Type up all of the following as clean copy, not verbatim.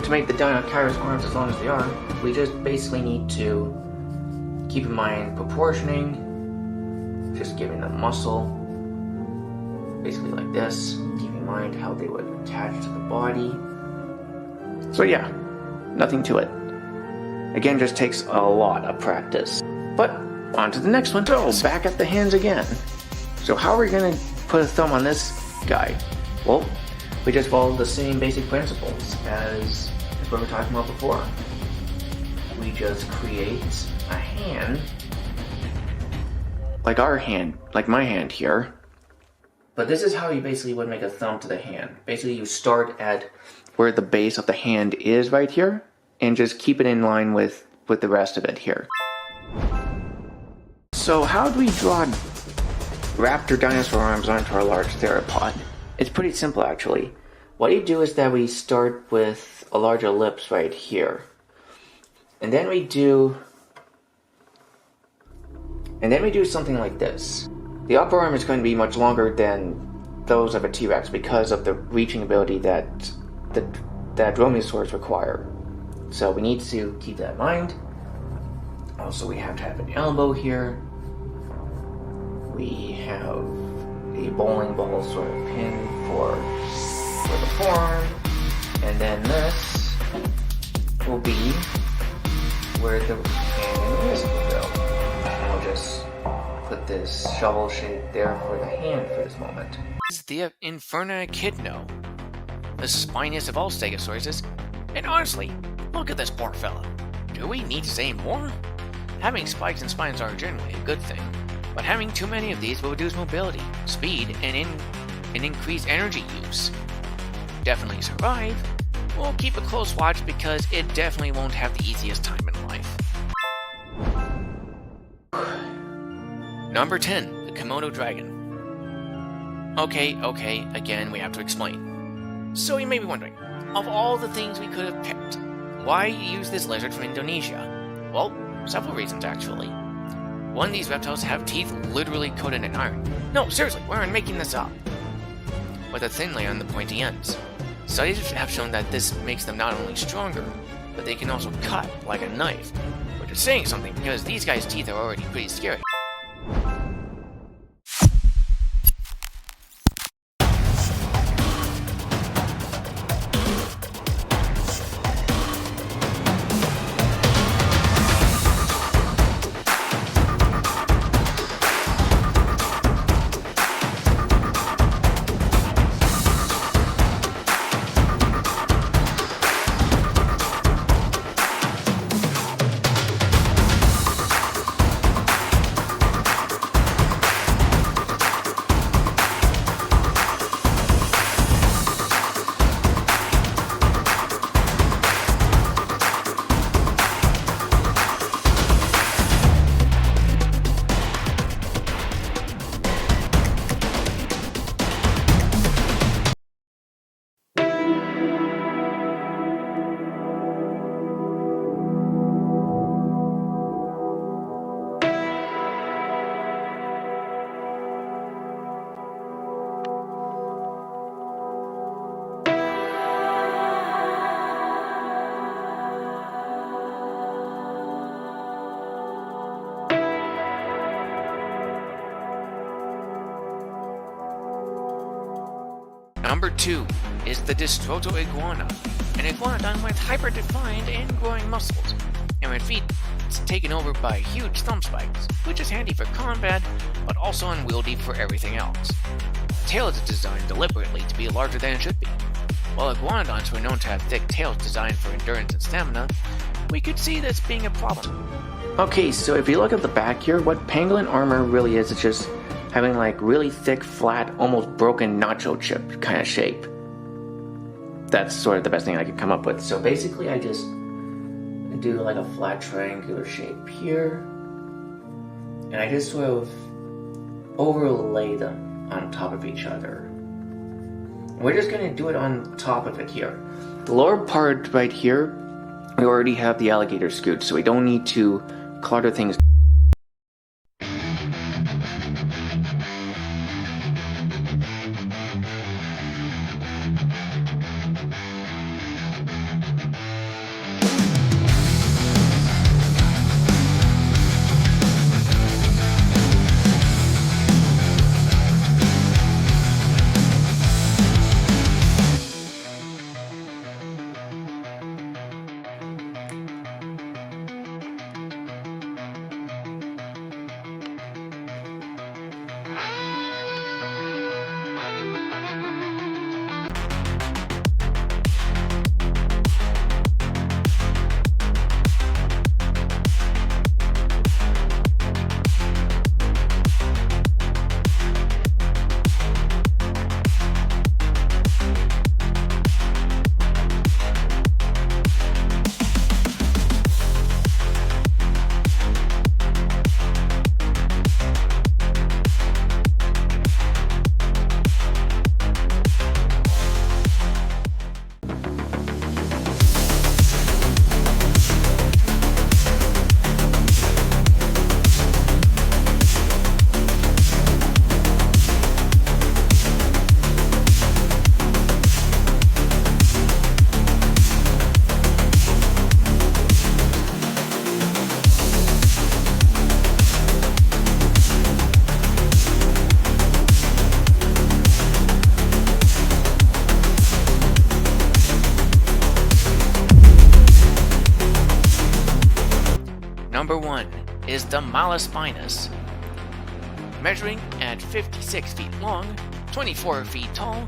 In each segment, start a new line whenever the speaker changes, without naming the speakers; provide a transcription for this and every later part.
to make the Dinocaris arms as long as they are, we just basically need to keep in mind proportioning, just giving them muscle, basically like this. Keep in mind how they would attach to the body. So yeah, nothing to it. Again, just takes a lot of practice. But on to the next one. So back at the hands again. So how are we gonna put a thumb on this guy? Well, we just follow the same basic principles as what we were talking about before. We just create a hand, like our hand, like my hand here. But this is how you basically would make a thumb to the hand. Basically, you start at where the base of the hand is right here, and just keep it in line with the rest of it here. So how do we draw raptor dinosaur arms onto our large theropod? It's pretty simple actually. What you do is that we start with a large ellipse right here. And then we do something like this. The upper arm is going to be much longer than those of a T-Rex because of the reaching ability that dromaeosaurs require. So we need to keep that in mind. Also, we have to have an elbow here. We have a bowling ball sort of pin for the forearm. And then this will be where the hand and the wrist will go. And we'll just put this shovel shape there for the hand for this moment.
This is the Inferna Echidna, the spiniest of all stegosauruses. And honestly, look at this poor fella. Do we need to say more? Having spikes and spines are generally a good thing, but having too many of these will reduce mobility, speed, and increase energy use. Definitely survive. We'll keep a close watch because it definitely won't have the easiest time in life. Number 10, the Komodo dragon. Okay, again we have to explain. So you may be wondering, of all the things we could have picked, why use this lizard from Indonesia? Well, several reasons actually. One, these reptiles have teeth literally coated in iron. No, seriously, we aren't making this up. With a thin layer on the pointy ends. Studies have shown that this makes them not only stronger, but they can also cut like a knife. Which is saying something because these guys' teeth are already pretty scary. Number 2 is the Distroto iguana, an iguanodon with hyper-defined and growing muscles, and when feet, it's taken over by huge thumb spikes, which is handy for combat, but also unwieldy for everything else. The tail is designed deliberately to be larger than it should be. While iguanodons were known to have thick tails designed for endurance and stamina, we could see this being a problem.
Okay, so if you look at the back here, what pangolin armor really is, it's just having like really thick, flat, almost broken nacho chip kind of shape. That's sort of the best thing I could come up with. So basically I just do like a flat triangular shape here, and I just sort of overlay them on top of each other. And we're just going to do it on top of it here. The lower part right here, we already have the alligator scoot, so we don't need to clutter things.
Number 1 is the Malaspinus. Measuring at 56 feet long, 24 feet tall,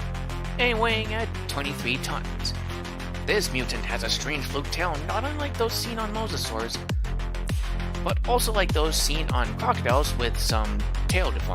and weighing at 23 tons. This mutant has a strange fluke tail not unlike those seen on mosasaurs, but also like those seen on crocodiles with some tail deformities.